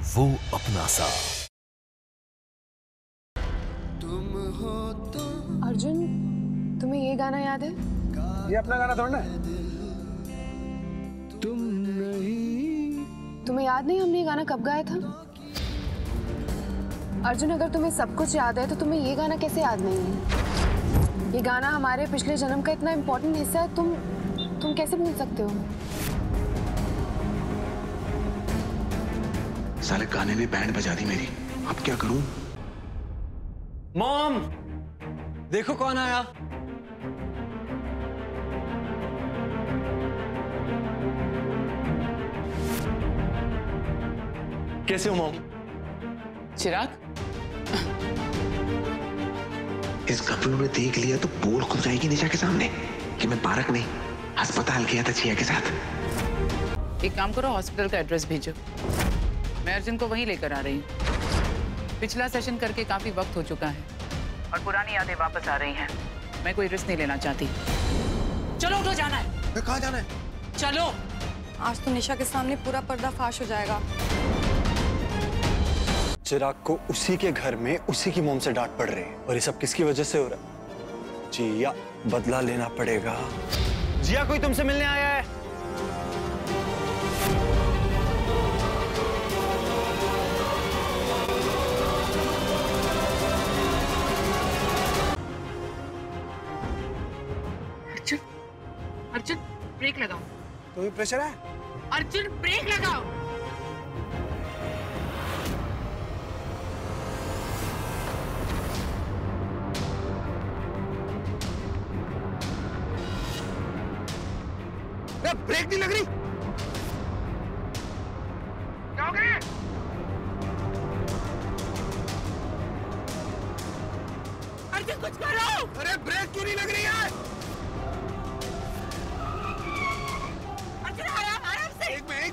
वो अपना सा। अर्जुन, तुम्हें ये गाना याद है? ये अपना गाना थोड़ा ना। तुम नहीं। तुम्हें याद नहीं हमने ये गाना कब गाया था? अर्जुन, अगर तुम्हें सब कुछ याद है तो तुम्हें ये गाना कैसे याद नहीं है? ये गाना हमारे पिछले जन्म का इतना इम्पोर्टेंट हिस्सा है, तुम कैसे भूल सकते हो? साले गाने ने बैंड बजा दी मेरी, अब क्या करूं? मॉम, देखो कौन आया। कैसे हो मॉम? चिराग, इस गबरू ने देख लिया तो बोल खुल जाएगी निशा के सामने कि मैं पार्क नहीं अस्पताल गया था छिया के साथ। एक काम करो, हॉस्पिटल का एड्रेस भेजो, मैं अर्जुन को वहीं लेकर आ रही हूँ। पिछला सेशन करके काफी वक्त हो चुका है और पुरानी यादें वापस आ रही हैं। मैं कोई रिस्क नहीं लेना चाहती। चलो उठो, जाना है। कहाँ जाना है? चलो। आज तो निशा के सामने पूरा पर्दा फाश हो जाएगा। चिराग को उसी के घर में उसी की मोम से डांट पड़ रही है और ये सब किसकी वजह से हो रहा है? जिया, बदला लेना पड़ेगा। जिया, कोई तुमसे मिलने आया है? अर्जुन, अर्जुन ब्रेक लगाओ। तो भी प्रेशर है? अर्जुन ब्रेक लगाओ। ब्रेक नहीं लग रही। क्या हो गया? अर्जुन कुछ करो। अरे ब्रेक क्यों नहीं लग रही है? अर्जुन आराम आराम से। एक मिनट।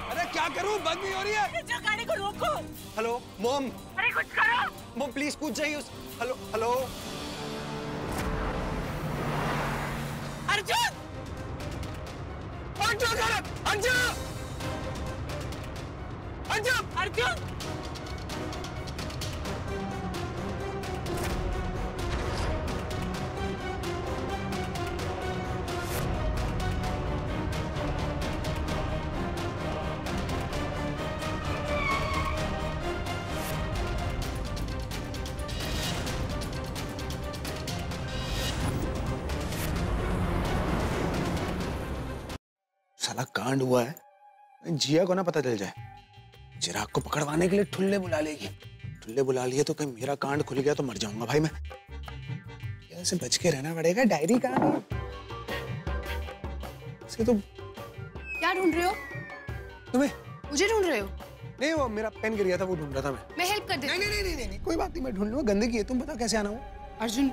अरे क्या करूं? बंद नहीं हो रही है। गाड़ी को रोको। Hello mom. अरे कुछ करो। मॉम प्लीज कूद जाइए उस। Hello hello. अर्जुन, अर्जुन। साला कांड हुआ है, जिया को ना पता चल जाए। चिराग को पकड़वाने के लिए ठुल्ले बुला लेगी। ठुल्ले बुला लिए तो कहीं मेरा कांड खुल गया तो मर जाऊंगा भाई मैं। ऐसे बच के रहना पड़ेगा। डायरी कहाँ है? इसे तो क्या ढूंढ रहे हो? तुम्हें? मुझे ढूंढ रहे हो? नहीं, वो मेरा पेन गिर गया था, वो ढूंढ रहा था मैं हेल्प कर देती हूँ। नहीं, कोई बात नहीं, मैं ढूंढ लूंगा। गंदगी है, तुम बताओ कैसे आना हो। अर्जुन,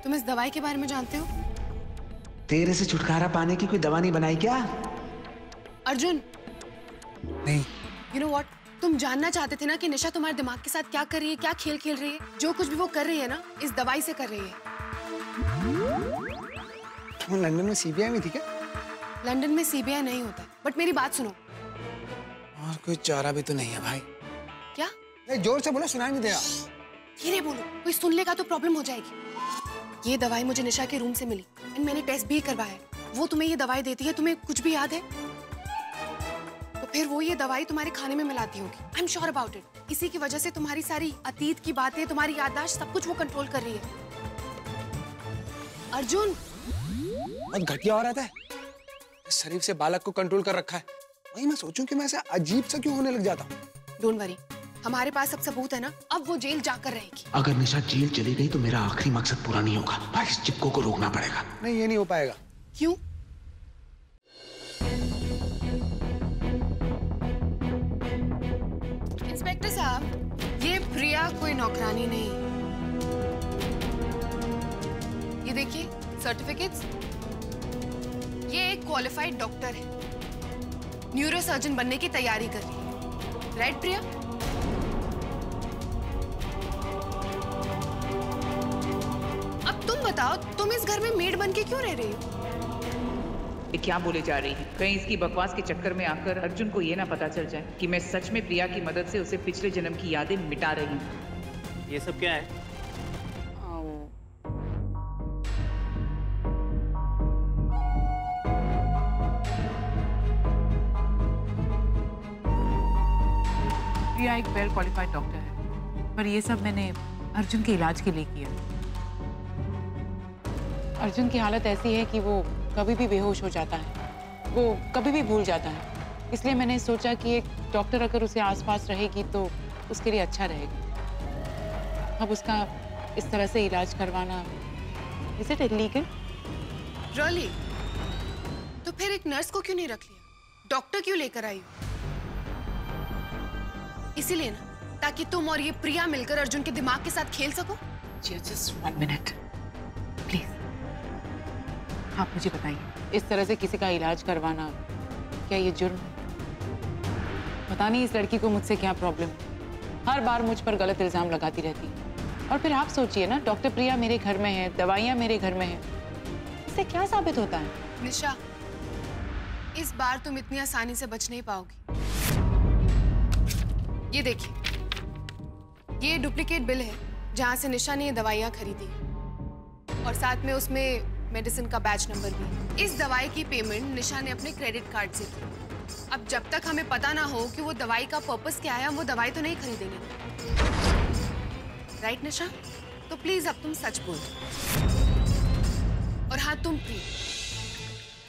तुम इस दवाई के बारे में जानते हो? तेरे से छुटकारा पाने की कोई दवा नहीं बनाई क्या? अर्जुन, नहीं। यू नो व्हाट, तुम जानना चाहते थे ना कि निशा तुम्हारे दिमाग के साथ क्या कर रही है, क्या खेल खेल रही है। जो कुछ भी वो कर रही है ना, इस दवाई से कर रही है। वो लंदन में सीबीआई में थी क्या? लंदन में सीबीआई नहीं होता, बट मेरी बात सुनो। और कोई चारा भी तो नहीं है भाई। क्या? नहीं, जोर से बोलो, सुनाई नहीं दिया। धीरे बोलो, कोई सुन लेगा तो प्रॉब्लम हो जाएगी। ये दवाई मुझे निशा के रूम से मिली एंड मैंने टेस्ट भी करवाया। वो तुम्हें ये दवाई देती है, तुम्हें कुछ भी याद है तो फिर वो ये दवाई तुम्हारे खाने में मिलाती होगी। I am sure about it. इसी की वजह से तुम्हारी सारी अतीत की बातें, तुम्हारी याददाश्त, सब कुछ वो कंट्रोल कर रही है। अर्जुन, बहुत घटिया हो रहा था। इस शरीफ से बालक को कंट्रोल कर रखा है। वही मैं सोचूं कि मैं ऐसा अजीब सा क्यों होने लग जाता हूँ। डोंट वरी, हमारे पास सब सबूत है ना। अब वो जेल जाकर रहेगी। अगर निशा जेल चली गई तो मेरा आखिरी मकसद पूरा नहीं होगा भाई। इस चिपको को रोकना पड़ेगा। नहीं, ये नहीं हो पाएगा। क्यों? इंस्पेक्टर साहब, ये प्रिया कोई नौकरानी नहीं। ये देखिए सर्टिफिकेट्स। ये एक क्वालिफाइड डॉक्टर है, न्यूरो सर्जन बनने की तैयारी कर रही है। राइट प्रिया? बताओ, तुम इस घर में मेड बन के क्यों रह रही हो? ये क्या बोले जा रही है? कहीं इसकी बकवास के चक्कर में आकर अर्जुन को ये ना पता चल जाए कि मैं सच में प्रिया की मदद से उसे पिछले जन्म की यादें मिटा रही हूँ। ये सब क्या है? प्रिया एक वेल क्वालिफाइड डॉक्टर है, पर ये सब मैंने अर्जुन के इलाज के लिए किया। अर्जुन की हालत ऐसी है कि वो कभी भी बेहोश हो जाता है, वो कभी भी भूल जाता है। इसलिए मैंने सोचा कि एक डॉक्टर अगर उसे आसपास रहेगी तो उसके लिए अच्छा रहेगा। अब उसका इस तरह से इलाज करवाना, इज इट इलीगल? रियली? तो फिर एक नर्स को क्यों नहीं रख लिया? डॉक्टर क्यों लेकर आई? इसीलिए ना, ताकि तुम और ये प्रिया मिलकर अर्जुन के दिमाग के साथ खेल सको। Just 1 minute please. आप मुझे बताइए, इस तरह से किसी का इलाज करवाना क्या ये जुर्म है? पता नहीं इस लड़की को मुझसे क्या प्रॉब्लम है, हर बार मुझ पर गलत इल्जाम लगाती रहती है। और फिर आप सोचिए ना, डॉक्टर प्रिया मेरे घर में है, दवाइयाँ मेरे घर में है, इससे क्या साबित होता है? निशा, इस बार तुम इतनी आसानी से बच नहीं पाओगी। ये देखिए, ये डुप्लीकेट बिल है जहां से निशा ने ये दवाइयाँ खरीदी और साथ में उसमें मेडिसिन का बैच नंबर भी। इस दवाई की पेमेंट निशा ने अपने क्रेडिट कार्ड से की। अब जब तक हमें पता ना हो कि वो दवाई का पर्पस क्या है, हम वो दवाई तो नहीं खरीदेंगे, राइट निशा? तो प्लीज अब तुम सच बोलो। और हाँ, तुम प्लीज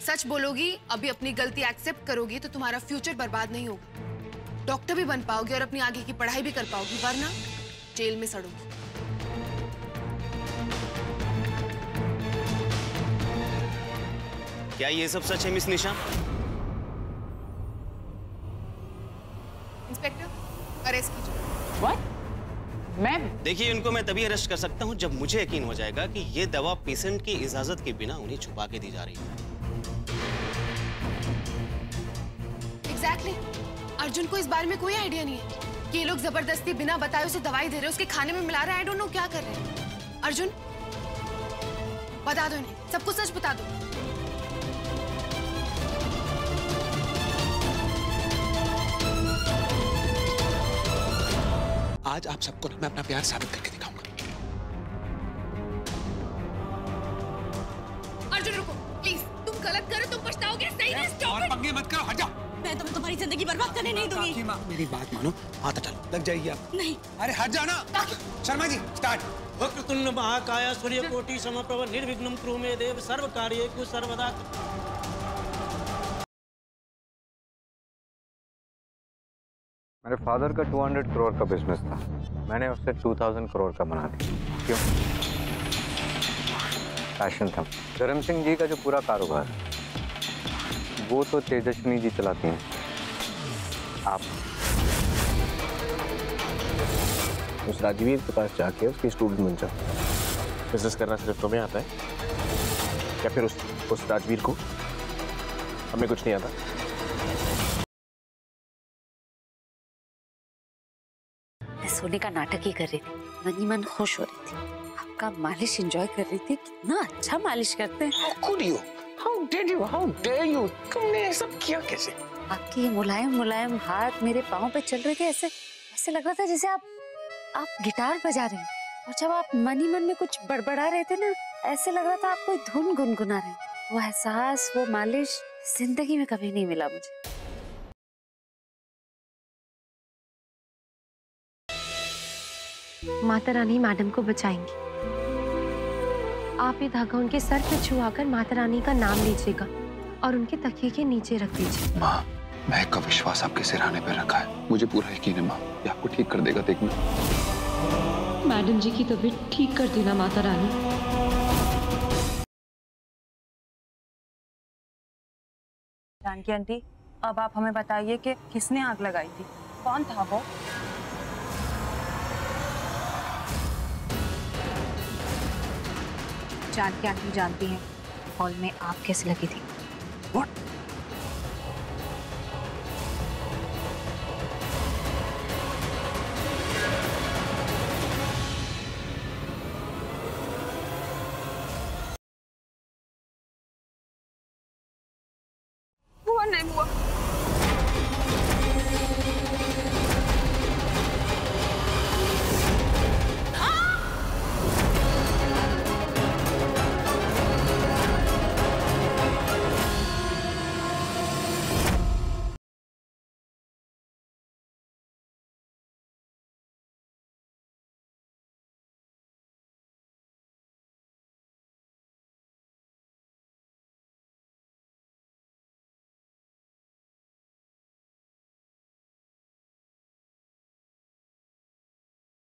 सच बोलोगी, अभी अपनी गलती एक्सेप्ट करोगी तो तुम्हारा फ्यूचर बर्बाद नहीं होगा। डॉक्टर भी बन पाओगी और अपनी आगे की पढ़ाई भी कर पाओगी, वरना जेल में सड़ोगी। क्या ये सब सच है मिस निशा? इंस्पेक्टर, अरेस्ट कीजिए। What? मैं? देखिए, इनको मैं तभी अरेस्ट कर सकता हूं जब मुझे यकीन हो जाएगा कि ये दवा पेशेंट की इजाजत के बिना उन्हें छुपा के दी जा रही है। एग्जैक्टली। अर्जुन को इस बारे में कोई आइडिया नहीं है कि ये लोग जबरदस्ती बिना बताए उसे दवाई दे रहे हैं, उसके खाने में मिला रहे हैं। आई डोंट नो क्या कर रहे हैं। अर्जुन, बता दो इन्हें, सबको सच बता दो। आज आप सबको ना मैं अपना प्यार साबित करके दिखाऊंगा। अर्जुन रुको प्लीज, तुम गलत करो, तुम पछताओगे। सही में स्टॉप और पंगे मत करो, हट जाओ। मैं तुम्हारी जिंदगी बर्बाद करने नहीं दूंगी। मेरी बात मानो, हाथ हटा लो। लग जाएगी आप। नहीं। अरे हट जाओ ना। शर्मा जी, स्टार्ट। वक्रतुंड महाकाय सूर्यकोटि समप्रभ निर्विघ्नं कुरु मे देव सर्व कार्येषु सर्वदा। मेरे फादर का 200 करोड़ का बिजनेस था, मैंने उससे 2000 करोड़ का बना दिया। क्यों? पैशन था। धर्म सिंह जी का जो पूरा कारोबार है वो तो तेजस्विनी जी चलाती हैं। आप उस राजवीर के पास जाके उसकी स्टूडेंट बन जाओ। बिजनेस करना सिर्फ तुम्हें आता है या फिर उस राजवीर को? हमें कुछ नहीं आता। मैं सोने का नाटक ही कर रही थी, मन ही मन खुश हो रही थी। आपका मालिश एंजॉय कर रही थी, कितना अच्छा मालिश करते हैं। How could you? How did you? How dare you? तुमने ये सब किया कैसे? आपके ये मुलायम मुलायम हाथ मेरे पाँव पे चल रहे थे, ऐसे लग रहा था जैसे आप गिटार बजा रहे हैं। और जब आप मन ही मन में कुछ बड़बड़ा रहे थे ना, ऐसे लग रहा था आप कोई धुन गुनगुना रहे हैं। वो एहसास, वो मालिश जिंदगी में कभी नहीं मिला मुझे। माता रानी मैडम को बचाएंगी। आप ये धागा उनके सर पे छुआकर माता रानी का नाम लीजिएगा और उनके तकिए के नीचे रख दीजिए। माँ, महक का विश्वास आपके सिरहाने पर रखा है, मुझे पूरा यकीन है माँ, ये आपको ठीक कर देगा। देखना मैडम जी की तबीयत ठीक कर देना माता रानी। जानकी आंटी, अब आप हमें बताइए कि किसने आग लगाई थी, कौन था वो? जानकी आंटी जानती हैं हॉल में आग कैसे लगी थी। What? टाइम हुआ।